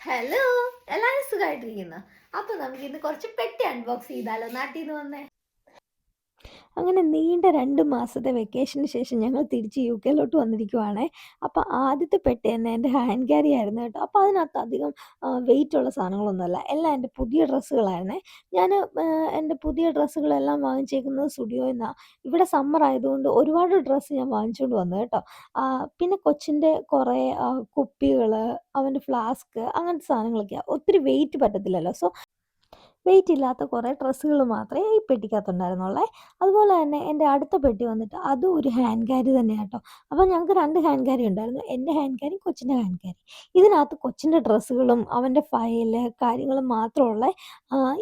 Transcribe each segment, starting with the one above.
Hello, എല്ലാരും സുഖമായിട്ടിരിക്കുന്നു. അപ്പൊ നമുക്ക് ഇന്ന് കുറച്ച് പെട്ടി അൺബോക്സ് ചെയ്താലോ? നാട്ടിൽ നിന്ന് വന്നേ. അങ്ങനെ നീണ്ട 2 മാസത്തെ വെക്കേഷന് ശേഷം ഞങ്ങൾ തിരിച്ച് യുകെയിലോട്ട് വന്നിരിക്കുവാണേ. അപ്പോൾ ആദ്യത്തെ പെട്ടി തന്നെ എൻ്റെ ഹാൻഡ് ക്യാരി ആയിരുന്നു കേട്ടോ. അപ്പോൾ അതിനകത്ത് അധികം വെയിറ്റുള്ള സാധനങ്ങളൊന്നുമല്ല. എല്ലാം എൻ്റെ പുതിയ ഡ്രസ്സുകളായിരുന്നേ. ഞാന് എൻ്റെ പുതിയ ഡ്രസ്സുകളെല്ലാം വാങ്ങിച്ചേക്കുന്നത് സ്റ്റുഡിയോയിൽ നിന്നാ. ഇവിടെ സമ്മർ ആയതുകൊണ്ട് ഒരുപാട് ഡ്രസ്സ് ഞാൻ വാങ്ങിച്ചുകൊണ്ട് വന്നു കേട്ടോ. പിന്നെ കൊച്ചിൻ്റെ കുറേ കുപ്പികള്, അവൻ്റെ ഫ്ലാസ്ക് അങ്ങനത്തെ സാധനങ്ങളൊക്കെയാ. ഒത്തിരി വെയിറ്റ് പറ്റത്തില്ലല്ലോ. സോ വെയിറ്റ് ഇല്ലാത്ത കുറേ ഡ്രസ്സുകൾ മാത്രമേ ഈ പെട്ടിക്കകത്തുണ്ടായിരുന്നുള്ളേ. അതുപോലെ തന്നെ എൻ്റെ അടുത്ത പെട്ടി വന്നിട്ട് അതും ഒരു ഹാൻഡ് ക്യാരി തന്നെയാണ് കേട്ടോ. അപ്പോൾ ഞങ്ങൾക്ക് 2 ഹാൻഡ് ക്യാരി ഉണ്ടായിരുന്നു. എൻ്റെ ഹാൻഡ് ക്യാരി, കൊച്ചിൻ്റെ ഹാൻഡ് ക്യാരി. ഇതിനകത്ത് കൊച്ചിൻ്റെ ഡ്രസ്സുകളും അവൻ്റെ ഫയല് കാര്യങ്ങളും മാത്രമുള്ളേ.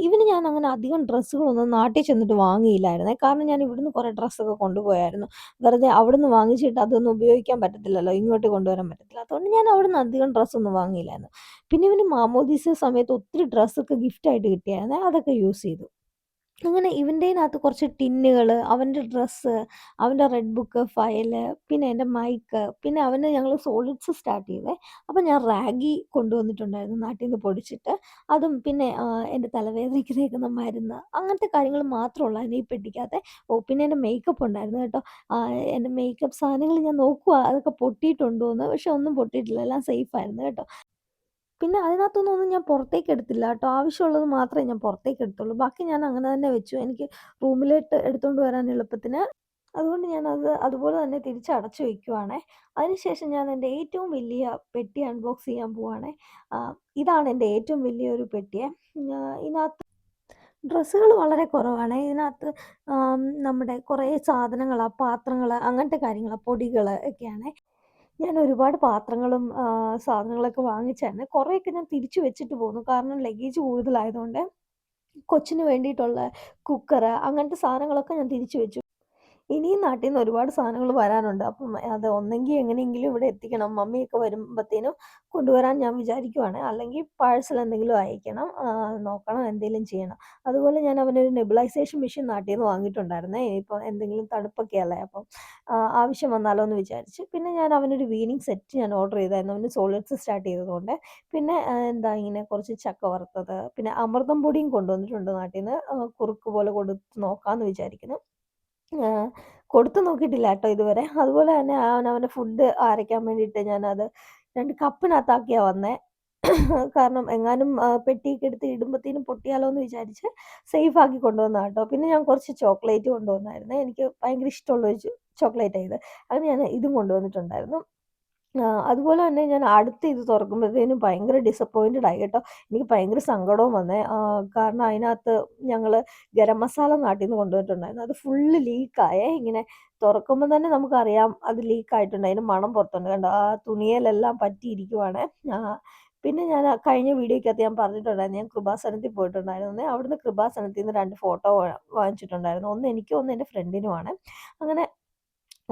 ഇവന് ഞാൻ അങ്ങനെ അധികം ഡ്രസ്സുകളൊന്നും നാട്ടിൽ ചെന്നിട്ട് വാങ്ങിയില്ലായിരുന്നേ. കാരണം ഞാൻ ഇവിടുന്ന് കുറേ ഡ്രസ്സൊക്കെ കൊണ്ടുപോയായിരുന്നു. വെറുതെ അവിടുന്ന് വാങ്ങിച്ചിട്ട് അതൊന്നും ഉപയോഗിക്കാൻ പറ്റത്തില്ലല്ലോ, ഇങ്ങോട്ട് കൊണ്ടുവരാൻ പറ്റത്തില്ല. അതുകൊണ്ട് ഞാൻ അവിടുന്ന് അധികം ഡ്രസ്സൊന്നും വാങ്ങിയില്ലായിരുന്നു. പിന്നെ ഇവന് മാമോദീസ സമയത്ത് ഒത്തിരി ഡ്രസ്സൊക്കെ ഗിഫ്റ്റായിട്ട് കിട്ടിയായിരുന്നേ. അതൊക്കെ യൂസ് ചെയ്തു. അങ്ങനെ ഇവൻ്റേനകത്ത് കുറച്ച് ടിന്നുകള്, അവൻ്റെ ഡ്രസ്സ്, അവൻ്റെ റെഡ് ബുക്ക്, ഫയല്, പിന്നെ എൻ്റെ മൈക്ക്, പിന്നെ അവന് ഞങ്ങള് സോളിഡ്സ് സ്റ്റാർട്ട് ചെയ്തേ. അപ്പം ഞാൻ റാഗി കൊണ്ടുവന്നിട്ടുണ്ടായിരുന്നു നാട്ടിൽ നിന്ന് പൊടിച്ചിട്ട്. അതും പിന്നെ എൻ്റെ തലവേദനയ്ക്ക് തേക്കുന്ന മരുന്ന്, അങ്ങനത്തെ കാര്യങ്ങൾ മാത്രമേ ഉള്ളായിരുന്നു ഈ പെട്ടിക്കകത്തെ. പിന്നെ എൻ്റെ മേക്കപ്പ് ഉണ്ടായിരുന്നു കേട്ടോ. എൻ്റെ മേക്കപ്പ് സാധനങ്ങൾ ഞാൻ നോക്കുവാ അതൊക്കെ പൊട്ടിയിട്ടുണ്ടോന്ന്. പക്ഷെ ഒന്നും പൊട്ടിയിട്ടില്ല. എല്ലാം സേഫായിരുന്നു കേട്ടോ. പിന്നെ അതിനകത്തുനിന്നൊന്നും ഞാൻ പുറത്തേക്ക് എടുത്തില്ല കേട്ടോ. ആവശ്യമുള്ളത് മാത്രമേ ഞാൻ പുറത്തേക്ക് എടുത്തുള്ളൂ. ബാക്കി ഞാൻ അങ്ങനെ തന്നെ വെച്ചു. എനിക്ക് റൂമിലോട്ട് എടുത്തോണ്ട് വരാൻ എളുപ്പത്തിന്. അതുകൊണ്ട് ഞാനത് അതുപോലെ തന്നെ തിരിച്ചടച്ചു വെക്കുവാണേ. അതിനുശേഷം ഞാൻ എൻ്റെ ഏറ്റവും വലിയ പെട്ടി അൺബോക്സ് ചെയ്യാൻ പോവാണേ. ഇതാണ് എൻ്റെ ഏറ്റവും വലിയൊരു പെട്ടിയെ. ഇതിനകത്ത് ഡ്രസ്സുകൾ വളരെ കുറവാണേ. ഇതിനകത്ത് നമ്മുടെ കുറേ സാധനങ്ങളാ, പാത്രങ്ങള്, അങ്ങനത്തെ കാര്യങ്ങളാ, പൊടികള് ഒക്കെയാണേ. ഞാൻ ഒരുപാട് പാത്രങ്ങളും സാധനങ്ങളൊക്കെ വാങ്ങിച്ചായിരുന്നു. കുറേയൊക്കെ ഞാൻ തിരിച്ചു വെച്ചിട്ട് പോന്നു. കാരണം ലഗേജ് കൂടുതലായതുകൊണ്ട് കൊച്ചിന് വേണ്ടിയിട്ടുള്ള കുക്കറ് അങ്ങനത്തെ സാധനങ്ങളൊക്കെ ഞാൻ തിരിച്ചു വെച്ചു. ഇനിയും നാട്ടിൽ നിന്ന് ഒരുപാട് സാധനങ്ങൾ വരാനുണ്ട്. അപ്പം അത് ഒന്നെങ്കിൽ എങ്ങനെയെങ്കിലും ഇവിടെ എത്തിക്കണം. മമ്മിയൊക്കെ വരുമ്പത്തേനും കൊണ്ടുവരാൻ ഞാൻ വിചാരിക്കുവാണ്. അല്ലെങ്കിൽ പാഴ്സൽ എന്തെങ്കിലും അയക്കണം. നോക്കണം, എന്തെങ്കിലും ചെയ്യണം. അതുപോലെ ഞാൻ അവനൊരു നെബുലൈസേഷൻ മെഷീൻ നാട്ടിൽ നിന്ന് വാങ്ങിയിട്ടുണ്ടായിരുന്നേ. ഇനിയിപ്പോൾ എന്തെങ്കിലും തണുപ്പൊക്കെയല്ലേ അപ്പം ആവശ്യം വന്നാലോ എന്ന് വിചാരിച്ച്. പിന്നെ ഞാൻ അവനൊരു വീനിങ് സെറ്റ് ഞാൻ ഓർഡർ ചെയ്തായിരുന്നു. അവന് സോളിഡ്സ് സ്റ്റാർട്ട് ചെയ്തതുകൊണ്ട്. പിന്നെ എന്താ ഇങ്ങനെ കുറച്ച് ചക്ക വറുത്തത്, പിന്നെ അമൃതം പൊടിയും കൊണ്ടുവന്നിട്ടുണ്ട് നാട്ടിൽ നിന്ന്. കുറുക്ക് പോലെ കൊടുത്ത് നോക്കാമെന്ന് വിചാരിക്കുന്നു. ആഹ് കൊടുത്ത് നോക്കിയിട്ടില്ല ട്ടോ ഇതുവരെ. അതുപോലെ തന്നെ അവനവൻ്റെ ഫുഡ് അരയ്ക്കാൻ വേണ്ടിയിട്ട് ഞാനത് 2 കപ്പിനകത്താക്കിയാ വന്നേ. കാരണം എങ്ങാനും പെട്ടിയൊക്കെ എടുത്ത് ഇടുമ്പത്തേനും പൊട്ടിയാലോ എന്ന് വിചാരിച്ച് സേഫാക്കി കൊണ്ടുവന്നതാ ട്ടോ. പിന്നെ ഞാൻ കുറച്ച് ചോക്ലേറ്റ് കൊണ്ടുവന്നായിരുന്നേ. എനിക്ക് ഭയങ്കര ഇഷ്ടമുള്ളൊരു ചോക്ലേറ്റാ ഇത്. അത് ഞാൻ ഇതും കൊണ്ടുവന്നിട്ടുണ്ടായിരുന്നു. അതുപോലെ തന്നെ ഞാൻ അടുത്ത ഇത് തുറക്കുമ്പഴത്തേനും ഭയങ്കര ഡിസപ്പോയിന്റഡ് ആയി കേട്ടോ. എനിക്ക് ഭയങ്കര സങ്കടവും വന്നേ. കാരണം അതിനകത്ത് ഞങ്ങള് ഗരം മസാല നാട്ടീന്ന് കൊണ്ടുവന്നിട്ടുണ്ടായിരുന്നു. അത് ഫുള്ള് ലീക്കായേ. ഇങ്ങനെ തുറക്കുമ്പം തന്നെ നമുക്കറിയാം അത് ലീക്കായിട്ടുണ്ട്. അതിന്റെ മണം പുറത്തുണ്ട്. കണ്ടോ? ആ തുണിയേലെല്ലാം പറ്റിയിരിക്കുവാണേ. ആഹ് പിന്നെ ഞാൻ കഴിഞ്ഞ വീഡിയോയ്ക്കകത്ത് ഞാൻ പറഞ്ഞിട്ടുണ്ടായിരുന്നു. ഞാൻ കൃപാസനത്തിൽ പോയിട്ടുണ്ടായിരുന്നേ. അവിടുന്ന് കൃപാസനത്തീന്ന് 2 ഫോട്ടോ വാങ്ങിച്ചിട്ടുണ്ടായിരുന്നു. ഒന്ന് എനിക്കും ഒന്ന് എൻ്റെ ഫ്രണ്ടിനുമാണ്. അങ്ങനെ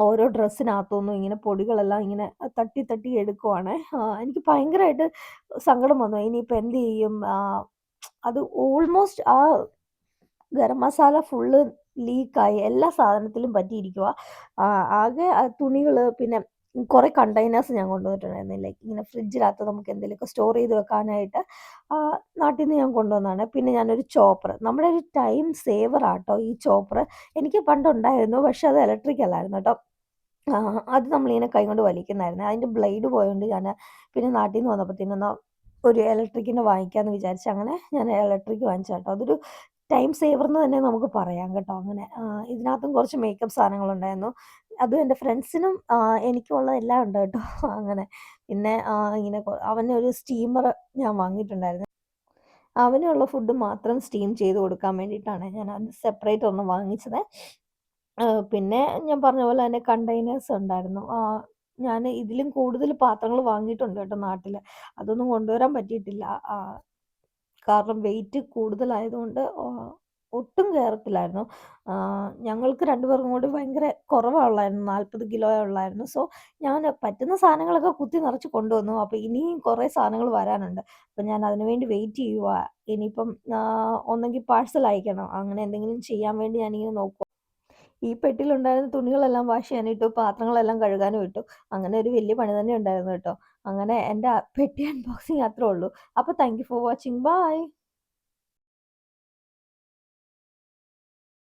ഓരോ ഡ്രസ്സിനകത്തുനിന്നും ഇങ്ങനെ പൊടികളെല്ലാം ഇങ്ങനെ തട്ടി തട്ടി എടുക്കുവാണേ. എനിക്ക് ഭയങ്കരമായിട്ട് സങ്കടം വന്നു. ഇനിയിപ്പോൾ എന്ത് ചെയ്യും? അത് ഓൾമോസ്റ്റ് ഗരം മസാല ഫുള്ള് ലീക്കായി. എല്ലാ സാധനത്തിലും പറ്റിയിരിക്കുവാ. ആകെ തുണികള് പിന്നെ കുറേ കണ്ടെയ്നേഴ്സ് ഞാൻ കൊണ്ടുവന്നിട്ടുണ്ടായിരുന്നു. ലൈക്ക് ഇങ്ങനെ ഫ്രിഡ്ജിനകത്ത് നമുക്ക് എന്തെങ്കിലുമൊക്കെ സ്റ്റോർ ചെയ്ത് വെക്കാനായിട്ട് നാട്ടിൽ നിന്ന് ഞാൻ കൊണ്ടുവന്നതാണ്. പിന്നെ ഞാനൊരു ചോപ്പറ്. നമ്മുടെ ഒരു ടൈം സേവറാട്ടോ ഈ ചോപ്പറ്. എനിക്ക് പണ്ടുണ്ടായിരുന്നു. പക്ഷെ അത് ഇലക്ട്രിക് അല്ലായിരുന്നു കേട്ടോ. അത് നമ്മളിങ്ങനെ കൈകൊണ്ട് വലിക്കുന്നതായിരുന്നേ. അതിൻ്റെ ബ്ലേഡ് പോയോണ്ട് ഞാന് പിന്നെ നാട്ടീന്ന് വന്നപ്പത്തേനും ഒരു ഇലക്ട്രിക്കിൻ്റെ വാങ്ങിക്കാമെന്ന് വിചാരിച്ച് അങ്ങനെ ഞാൻ ഇലക്ട്രിക് വാങ്ങിച്ചതാ കേട്ടോ. അതൊരു ടൈം സേവറെന്ന് തന്നെ നമുക്ക് പറയാം കേട്ടോ. അങ്ങനെ ഇതിനകത്തും കുറച്ച് മേക്കപ്പ് സാധനങ്ങളുണ്ടായിരുന്നു. അതും എൻ്റെ ഫ്രണ്ട്സിനും എനിക്കുള്ള എല്ലാം ഉണ്ട് കേട്ടോ. അങ്ങനെ പിന്നെ ഇങ്ങനെ അവനൊരു സ്റ്റീമറ് ഞാൻ വാങ്ങിയിട്ടുണ്ടായിരുന്നു. അവനുള്ള ഫുഡ് മാത്രം സ്റ്റീം ചെയ്ത് കൊടുക്കാൻ വേണ്ടിയിട്ടാണ് ഞാൻ അത് സെപ്പറേറ്റ് ഒരെണ്ണം വാങ്ങിച്ചത്. പിന്നെ ഞാൻ പറഞ്ഞ പോലെ തന്നെ കണ്ടെയ്നേഴ്സ് ഉണ്ടായിരുന്നു. ഞാന് ഇതിലും കൂടുതൽ പാത്രങ്ങൾ വാങ്ങിയിട്ടുണ്ട് കേട്ടോ നാട്ടില്. അതൊന്നും കൊണ്ടുവരാൻ പറ്റിയിട്ടില്ല. കാരണം വെയിറ്റ് കൂടുതലായതുകൊണ്ട് ഒട്ടും കേറത്തില്ലായിരുന്നു. ഞങ്ങൾക്ക് 2 പേർക്കും കൂടി ഭയങ്കര കുറവാ ഉള്ളായിരുന്നു. 40 കിലോയേ ഉള്ളായിരുന്നു. സോ ഞാൻ പറ്റുന്ന സാധനങ്ങളൊക്കെ കുത്തി നിറച്ച് കൊണ്ടുവന്നു. അപ്പൊ ഇനിയും കുറേ സാധനങ്ങൾ വരാനുണ്ട്. അപ്പൊ ഞാൻ അതിന് വേണ്ടി വെയിറ്റ് ചെയ്യുവാ. ഇനിയിപ്പം ഒന്നെങ്കിൽ പാഴ്സൽ അയക്കണം. അങ്ങനെ എന്തെങ്കിലും ചെയ്യാൻ വേണ്ടി ഞാനിങ്ങനെ നോക്കുവാ. ഈ പെട്ടിയിലുണ്ടായിരുന്ന തുണികളെല്ലാം വാഷ് ചെയ്യാനിട്ടു. പാത്രങ്ങളെല്ലാം കഴുകാനും ഇട്ടു. അങ്ങനെ ഒരു വലിയ പണി തന്നെ ഉണ്ടായിരുന്നു കേട്ടോ. അങ്ങനെ എൻ്റെ പെട്ടി അൺബോക്സിങ് അത്രേ ഉള്ളൂ. അപ്പോൾ thank you for watching. By.